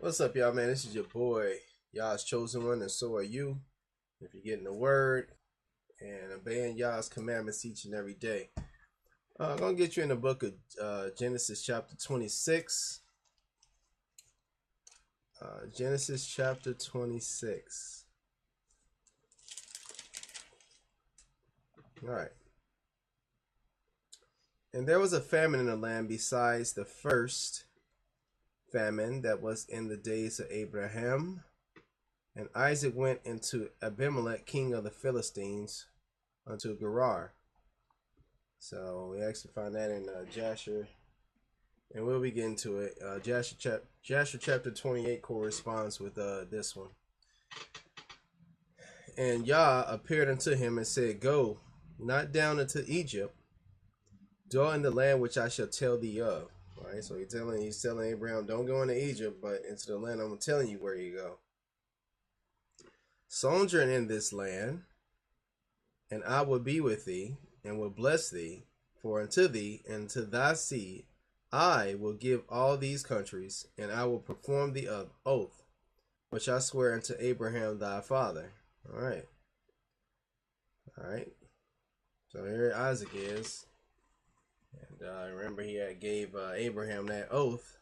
What's up, y'all, man? This is your boy, Y'all's chosen one, and so are you. If you're getting the word and obeying Y'all's commandments each and every day. I'm going to get you in the book of Genesis chapter 26. Genesis chapter 26. All right. And there was a famine in the land besides the first famine that was in the days of Abraham. And Isaac went into Abimelech, king of the Philistines, unto Gerar. So we actually find that in Jasher, and we'll be getting to it. Jasher chapter 28 corresponds with this one. And Yah appeared unto him and said, Go not down into Egypt, dwell in the land which I shall tell thee of. All right, so he's telling Abraham, don't go into Egypt, but into the land I'm telling you where you go. Sojourn in this land, and I will be with thee, and will bless thee, for unto thee and to thy seed I will give all these countries, and I will perform the oath which I swear unto Abraham thy father. All right. So here Isaac is, and remember he had gave Abraham that oath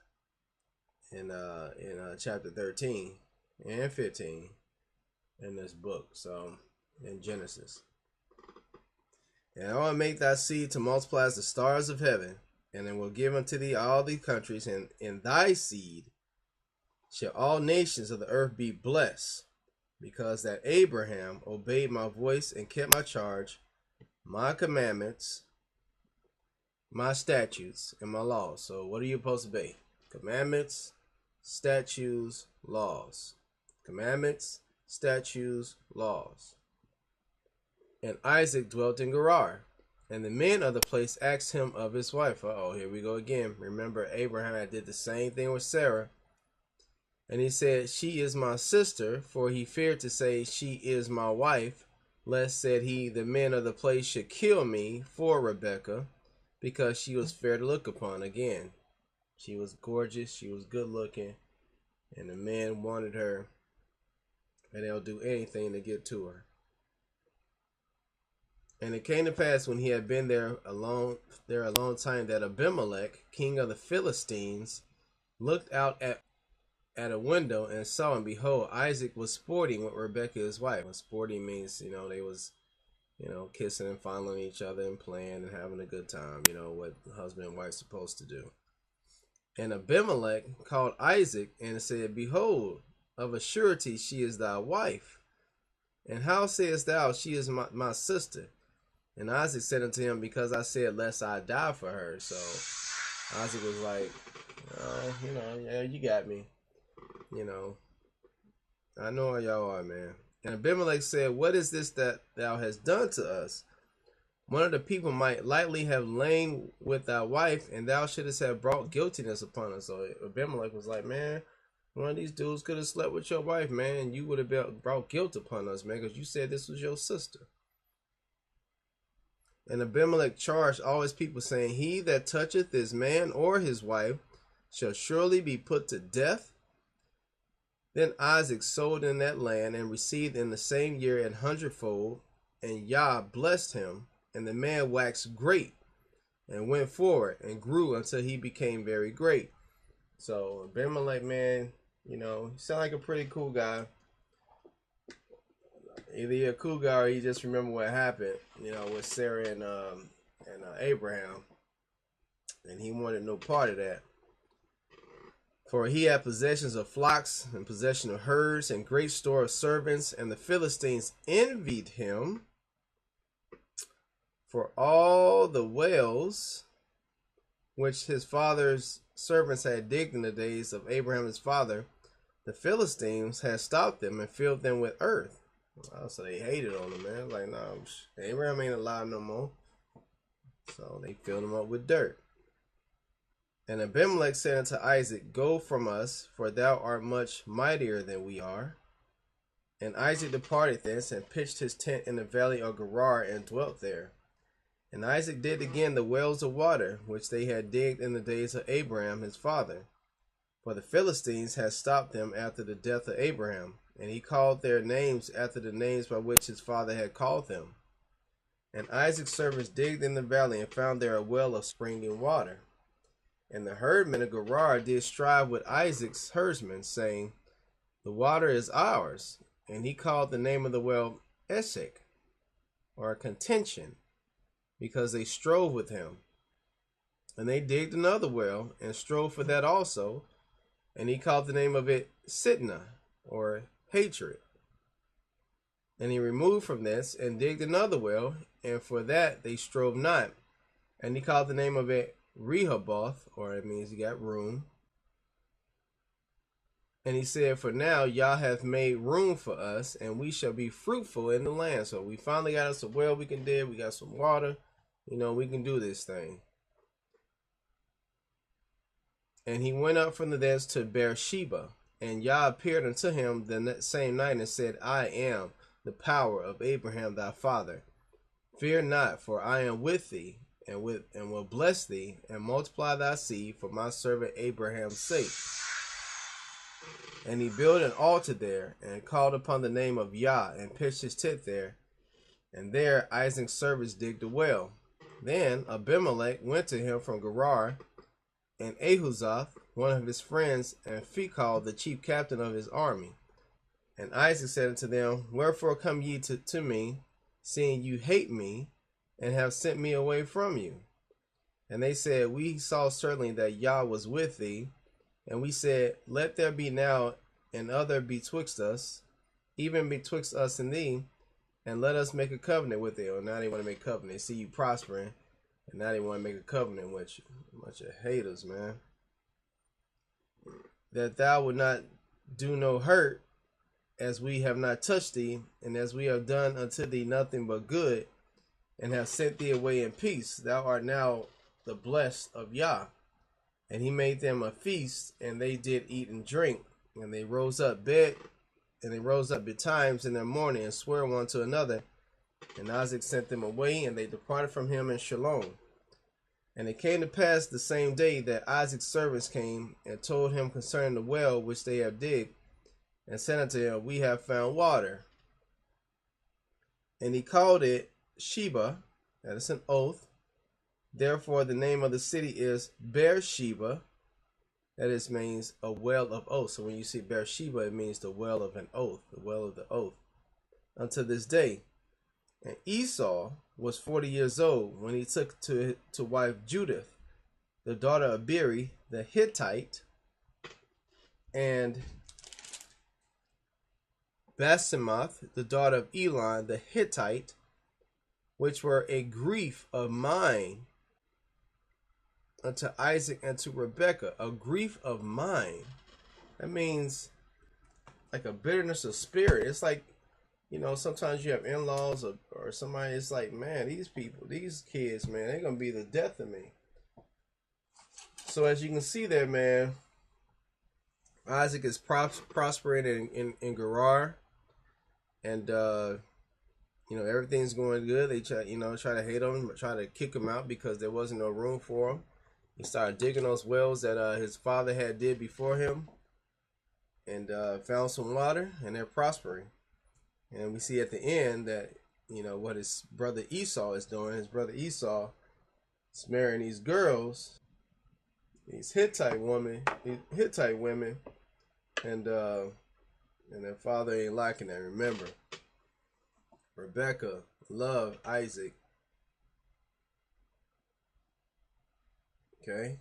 in chapter 13 and 15 in this book. So in Genesis. And I will make thy seed to multiply as the stars of heaven, and I will give unto thee all these countries, and in thy seed shall all nations of the earth be blessed, because that Abraham obeyed my voice and kept my charge, my commandments, my statutes, and my laws. So what are you supposed to obey? Commandments, statutes, laws. Commandments, statutes, laws. And Isaac dwelt in Gerar, and the men of the place asked him of his wife. Here we go again. Remember, Abraham did the same thing with Sarah. And he said, She is my sister, for he feared to say, She is my wife, lest, said he, the men of the place should kill me for Rebekah, because she was fair to look upon. Again, she was gorgeous, she was good looking, and the men wanted her, and they'll do anything to get to her. And it came to pass, when he had been there a long time, that Abimelech, king of the Philistines, looked out at a window and saw, and behold, Isaac was sporting with Rebekah his wife. And sporting means, they was, kissing and fondling each other and playing and having a good time. What husband and wife supposed to do. And Abimelech called Isaac and said, Behold, of a surety she is thy wife. And how sayest thou, She is my sister? And Isaac said unto him, Because I said, lest I die for her. So Isaac was like, yeah, you got me. I know how y'all are, man. And Abimelech said, What is this that thou hast done to us? One of the people might lightly have lain with thy wife, and thou shouldest have brought guiltiness upon us. So Abimelech was like, man, one of these dudes could have slept with your wife, man, and you would have brought guilt upon us, man, because you said this was your sister. And Abimelech charged all his people, saying, He that toucheth this man or his wife shall surely be put to death. Then Isaac sowed in that land, and received in the same year 100-fold. And Yah blessed him, and the man waxed great, and went forward, and grew until he became very great. So Abimelech, man, he sound like a pretty cool guy. Either you're a cool guy or you just remember what happened, with Sarah and Abraham. And he wanted no part of that. For he had possessions of flocks and possession of herds and great store of servants. And the Philistines envied him for all the wells which his father's servants had digged in the days of Abraham his father. The Philistines had stopped them and filled them with earth. So they hated on him, man. Like, no, Abraham ain't alive no more. So they filled him up with dirt. And Abimelech said unto Isaac, Go from us, for thou art much mightier than we are. And Isaac departed thence, and pitched his tent in the valley of Gerar, and dwelt there. And Isaac did again the wells of water, which they had digged in the days of Abraham his father. For the Philistines had stopped them after the death of Abraham, and he called their names after the names by which his father had called them. And Isaac's servants digged in the valley and found there a well of springing water. And the herdmen of Gerar did strive with Isaac's herdsmen, saying, the water is ours. And he called the name of the well Eshek, or contention, because they strove with him. And they digged another well, and strove for that also. And he called the name of it Sitnah, or hatred. And he removed from this, and digged another well, and for that they strove not. And he called the name of it Rehoboth, or it means he got room. And he said, for now Yah hath made room for us, and we shall be fruitful in the land. So we finally got us a well we can dig. We got some water. You know, we can do this thing. And he went up from the thence to Beersheba. And Yah appeared unto him the same night and said, I am the power of Abraham thy father. Fear not, for I am with thee, and will bless thee, and multiply thy seed for my servant Abraham's sake. And he built an altar there, and called upon the name of Yah, and pitched his tent there. And there Isaac's servants digged a well. Then Abimelech went to him from Gerar, and Ahuzath, one of his friends, and Phicol, the chief captain of his army. And Isaac said unto them, wherefore come ye to me, seeing you hate me, and have sent me away from you? And they said, we saw certainly that Yah was with thee. And we said, let there be now an other betwixt us, even betwixt us and thee, and let us make a covenant with thee. Or now they want to make a covenant. They see you prospering, and now they want to make a covenant with you. A bunch of haters, man. That thou would not do no hurt, as we have not touched thee, and as we have done unto thee nothing but good, and have sent thee away in peace. Thou art now the blessed of Yah. And he made them a feast, and they did eat and drink, and they rose up betimes in the morning, and swore one to another. And Isaac sent them away, and they departed from him in Shalom. And it came to pass the same day that Isaac's servants came and told him concerning the well which they have digged, and said unto him, we have found water. And he called it Sheba, that is an oath. Therefore the name of the city is Beersheba, that is means a well of oath. So when you see Beersheba, it means the well of an oath, the well of the oath, unto this day. And Esau was 40 years old when he took to wife Judith, the daughter of Beeri the Hittite, and Basemath, the daughter of Elon the Hittite, which were a grief of mine unto Isaac and to Rebekah. A grief of mine. That means like a bitterness of spirit. It's like, you know, sometimes you have in-laws or somebody, it's like, man, these people, these kids, man, they're going to be the death of me. So as you can see there, man, Isaac is prospering in Gerar. And, you know, everything's going good. They try to hate him, try to kick him out because there wasn't no room for him. He started digging those wells that his father had did before him, and found some water, and they're prospering. And we see at the end that, you know, what his brother Esau is doing. His brother Esau is marrying these girls, these Hittite women, and their father ain't liking that. Remember, Rebekah loved Isaac. Okay.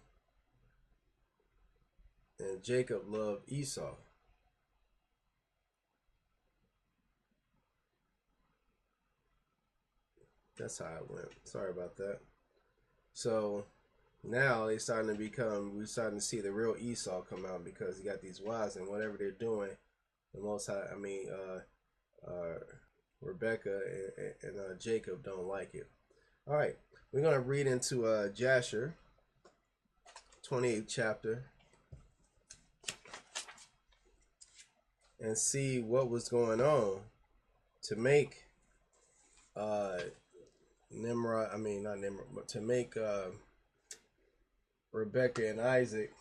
And Jacob loved Esau. That's how it went. Sorry about that. So now we're starting to see the real Esau come out, because he got these wives, and whatever they're doing, the Most High, Rebecca and Jacob don't like it. All right, we're going to read into Jasher, 28th chapter, and see what was going on to make to make Rebecca and Isaac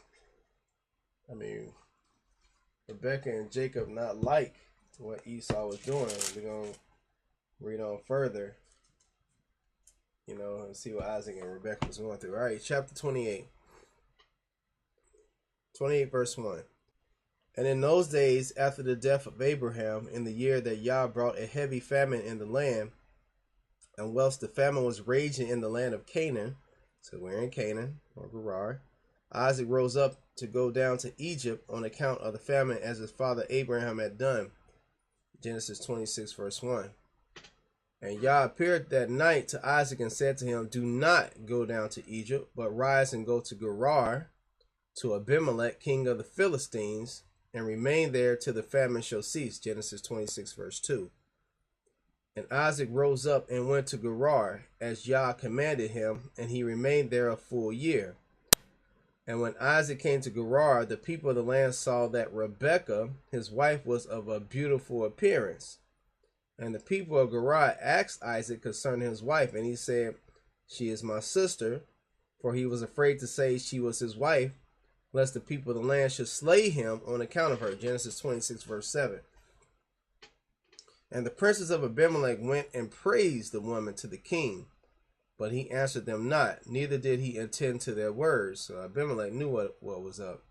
I mean, Rebecca and Jacob not like what Esau was doing. We're going to read on further, and see what Isaac and Rebecca was going through. All right, chapter 28. 28 verse 1. And in those days, after the death of Abraham, in the year that Yah brought a heavy famine in the land, and whilst the famine was raging in the land of Canaan, so we're in Canaan, or Gerar, Isaac rose up to go down to Egypt on account of the famine, as his father Abraham had done. Genesis 26 verse 1. And Yah appeared that night to Isaac and said to him, do not go down to Egypt, but rise and go to Gerar, to Abimelech, king of the Philistines, and remain there till the famine shall cease. Genesis 26 verse 2. And Isaac rose up and went to Gerar, as Yah commanded him, and he remained there a full year. And when Isaac came to Gerar, the people of the land saw that Rebekah, his wife, was of a beautiful appearance. And the people of Gerar asked Isaac concerning his wife, and he said, she is my sister, for he was afraid to say she was his wife, lest the people of the land should slay him on account of her. Genesis 26 verse 7. And the princes of Abimelech went and praised the woman to the king, but he answered them not, neither did he attend to their words. So Abimelech knew what was up.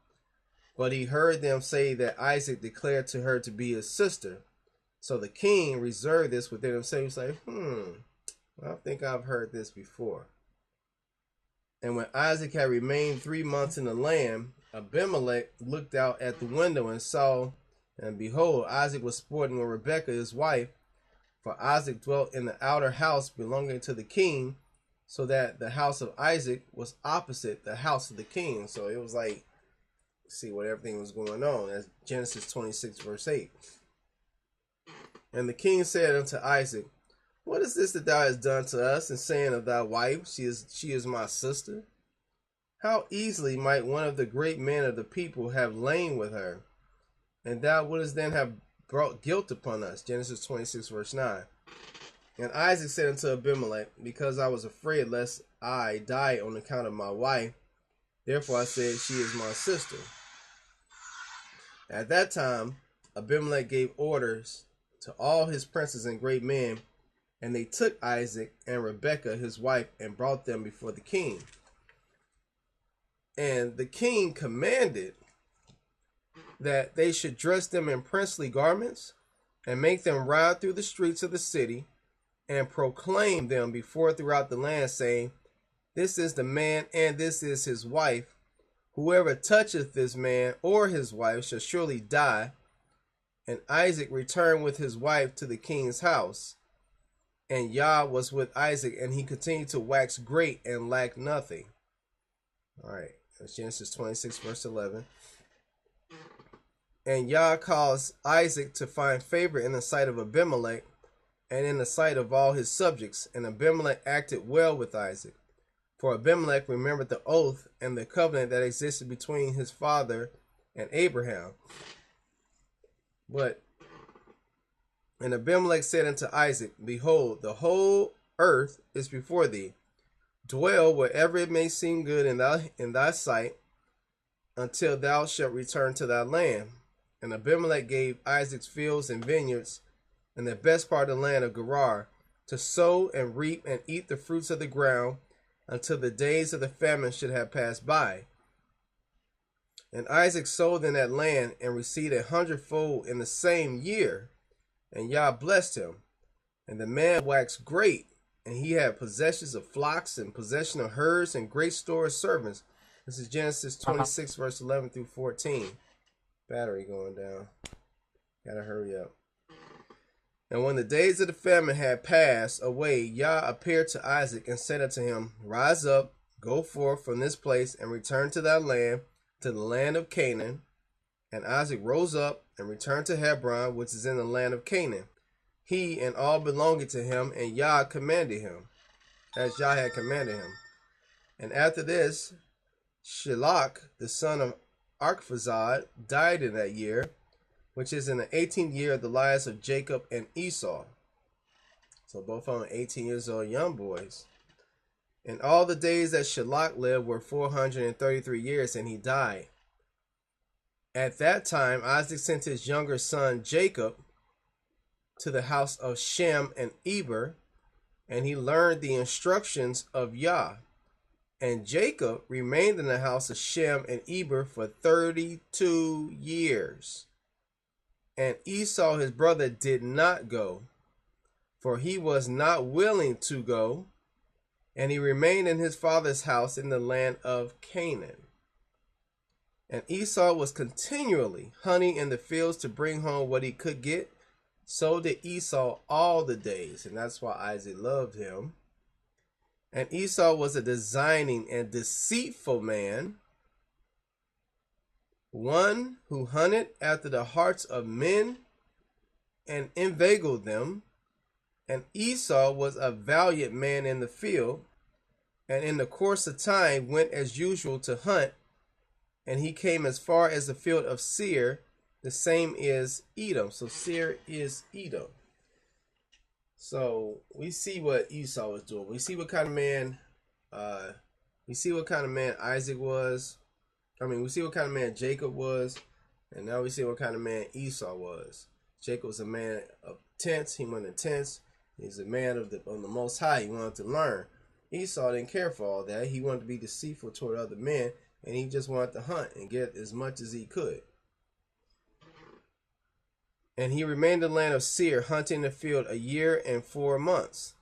But he heard them say that Isaac declared to her to be his sister. So the king reserved this within himself. He was like, I think I've heard this before. And when Isaac had remained 3 months in the land, Abimelech looked out at the window and saw, and behold, Isaac was sporting with Rebekah his wife. For Isaac dwelt in the outer house belonging to the king, so that the house of Isaac was opposite the house of the king. So it was like, see what everything was going on. That's Genesis 26 verse 8. And the king said unto Isaac, what is this that thou hast done to us, in saying of thy wife, she is my sister? How easily might one of the great men of the people have lain with her, and thou wouldest then have brought guilt upon us. Genesis 26 verse 9. And Isaac said unto Abimelech, because I was afraid lest I die on account of my wife, therefore I said, she is my sister. At that time Abimelech gave orders to all his princes and great men, and they took Isaac and Rebekah his wife and brought them before the king. And the king commanded that they should dress them in princely garments and make them ride through the streets of the city and proclaim them throughout the land, saying, this is the man and this is his wife. Whoever toucheth this man or his wife shall surely die. And Isaac returned with his wife to the king's house. And Yah was with Isaac, and he continued to wax great and lacked nothing. All right, that's Genesis 26 verse 11. And Yah caused Isaac to find favor in the sight of Abimelech and in the sight of all his subjects. And Abimelech acted well with Isaac. For Abimelech remembered the oath and the covenant that existed between his father and Abraham. And Abimelech said unto Isaac, behold, the whole earth is before thee. Dwell wherever it may seem good in thy sight, until thou shalt return to thy land. And Abimelech gave Isaac's fields and vineyards, and the best part of the land of Gerar, to sow and reap and eat the fruits of the ground, until the days of the famine should have passed by. And Isaac sowed in that land, and received 100-fold in the same year. And Yah blessed him. And the man waxed great, and he had possessions of flocks, and possession of herds, and great store of servants. This is Genesis 26, verse 11 through 14. Battery going down. Gotta hurry up. And when the days of the famine had passed away, Yah appeared to Isaac and said unto him, rise up, go forth from this place, and return to thy land, to the land of Canaan. And Isaac rose up and returned to Hebron, which is in the land of Canaan, he and all belonging to him, and Yah commanded him, as Yah had commanded him. And after this, Shelach, the son of Arphaxad, died in that year, which is in the 18th year of the lives of Jacob and Esau. So both of them 18 years old, young boys. And all the days that Shelach lived were 433 years, and he died. At that time, Isaac sent his younger son Jacob to the house of Shem and Eber, and he learned the instructions of Yah. And Jacob remained in the house of Shem and Eber for 32 years. And Esau his brother did not go, for he was not willing to go, and he remained in his father's house in the land of Canaan. And Esau was continually hunting in the fields to bring home what he could get. So did Esau all the days, and that's why Isaac loved him. And Esau was a designing and deceitful man, one who hunted after the hearts of men and inveigled them. And Esau was a valiant man in the field, and in the course of time went as usual to hunt, and he came as far as the field of Seir, the same is Edom. So Seir is Edom. So we see what Esau was doing. We see what kind of man Isaac was. We see what kind of man Jacob was, and now we see what kind of man Esau was. Jacob was a man of tents. He went in tents. He's a man of the Most High. He wanted to learn. Esau didn't care for all that. He wanted to be deceitful toward other men, and he just wanted to hunt and get as much as he could. And he remained in the land of Seir, hunting the field 1 year and 4 months.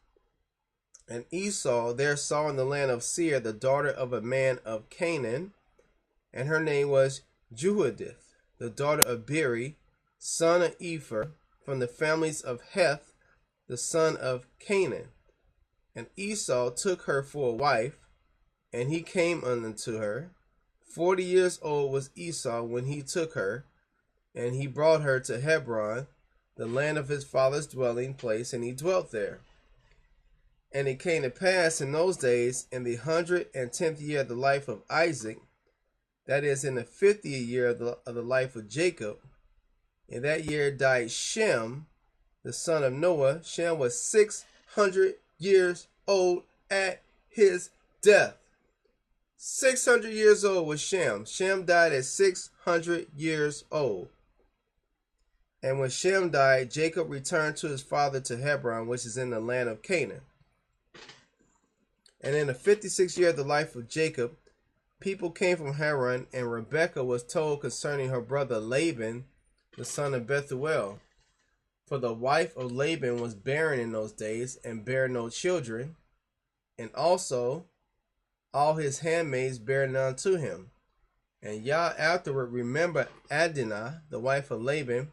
And Esau there saw in the land of Seir the daughter of a man of Canaan, and her name was Jehoadith, the daughter of Beri, son of Epher, from the families of Heth, the son of Canaan. And Esau took her for a wife, and he came unto her. 40 years old was Esau when he took her, and he brought her to Hebron, the land of his father's dwelling place, and he dwelt there. And it came to pass in those days, in the 110th year of the life of Isaac, that is, in the 50th year of the life of Jacob, in that year died Shem, the son of Noah. Shem was 600 years old at his death. 600 years old was Shem. Shem died at 600 years old. And when Shem died, Jacob returned to his father to Hebron, which is in the land of Canaan. And in the 56th year of the life of Jacob, people came from Haran, and Rebekah was told concerning her brother Laban, the son of Bethuel. For the wife of Laban was barren in those days, and bare no children, and also all his handmaids bare none to him. And Yah afterward remembered Adinah, the wife of Laban,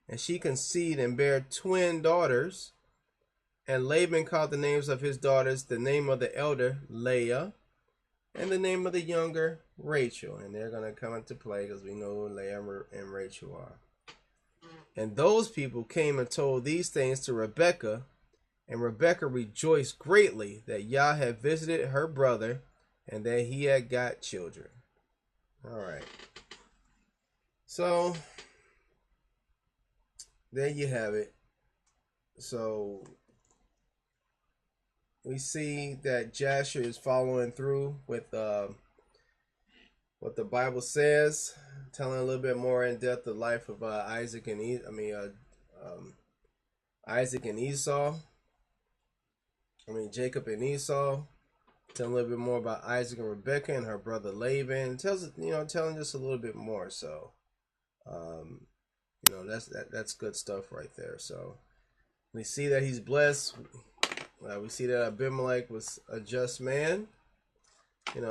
and she conceived and bare twin daughters. And Laban called the names of his daughters, the name of the elder Leah, and the name of the younger Rachel. And they're going to come into play because we know who Leah and Rachel are. And those people came and told these things to Rebekah, and Rebekah rejoiced greatly that Yah had visited her brother and that he had got children. All right. So there you have it. So we see that Jasher is following through with what the Bible says, telling a little bit more in depth the life of Isaac and Jacob and Esau. Telling a little bit more about Isaac and Rebekah and her brother Laban. Telling just a little bit more. So, that's good stuff right there. So we see that he's blessed. We see that Abimelech was a just man.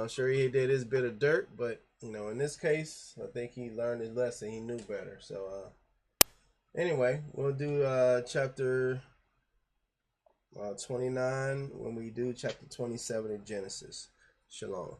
Sure he did his bit of dirt, but in this case, I think he learned his lesson. He knew better. So anyway, we'll do chapter 29 when we do chapter 27 in Genesis. Shalom.